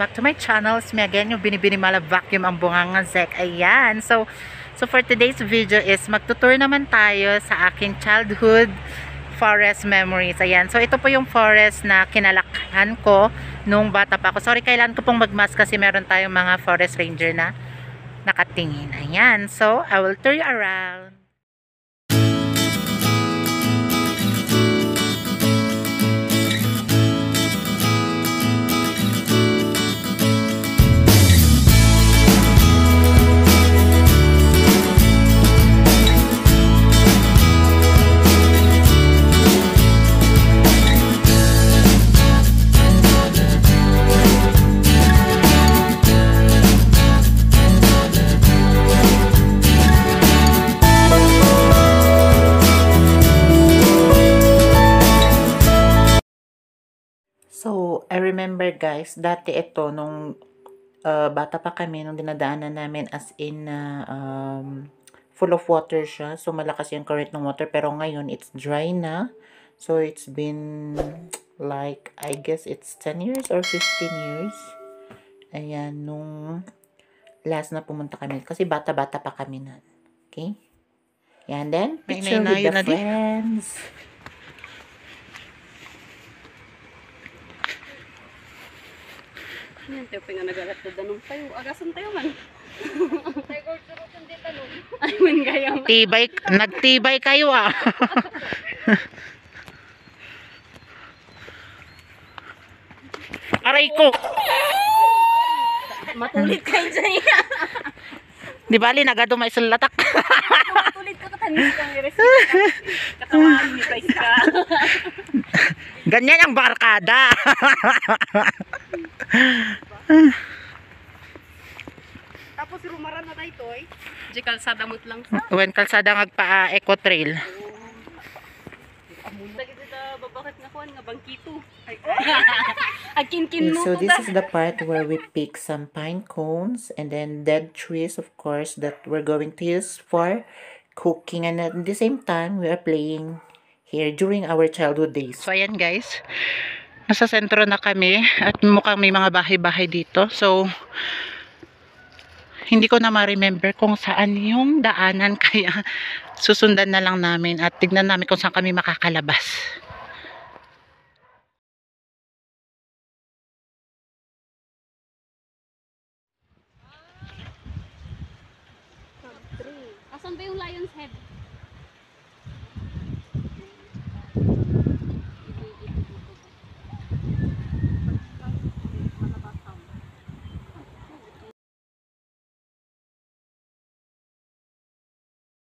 back to my channel. It's me again, yung Binibini Mala Vacuum ang bungangang Zek. Ayan. So for today's video is magtutour naman tayo sa aking childhood forest memories. Ayan. So ito po yung forest na kinalakhan ko nung bata pa ako. Sorry, kailan ko pong magmask kasi meron tayong mga forest ranger na nakatingin. Ayan. So I will tour you around. So, I remember guys, dati ito, nung bata pa kami, nung dinadaanan namin as in full of water siya. So, malakas yung current ng water. Pero ngayon, it's dry na. So, it's been like, I guess it's 10 years or 15 years. Ayan, nung last na pumunta kami. Kasi bata-bata pa kami na. Okay? Yan, then, picture with the friends. Yan, tayo pa nga nagalat na danong tayo. Agasan tayo man. Tayo gawin dito nun. Ay, man gaya man. Nagtibay kayo ah. Aray ko! Matulit kayo dyan. Di bali, nagadumay sa latak. Matulit ko katanis kang i-receive. Katawaan ni Price ka. Ganyan ang barkada. Tapos rumaran na tayo toy. Di kalsada mo't lang sa. When kalsada ngagpa eco trail. Lagi dito babakit nga kuan nga bangkito. Akin-kin mo. So this is the part where we pick some pine cones and then dead trees, of course, that we're going to use for cooking, and at the same time we are playing here during our childhood days. So ayan guys, nasa sentro na kami at mukhang may mga bahay-bahay dito. So hindi ko na ma-remember kung saan yung daanan, kaya susundan na lang namin at tignan namin kung saan kami makakalabas. Asan ba yung lion's head?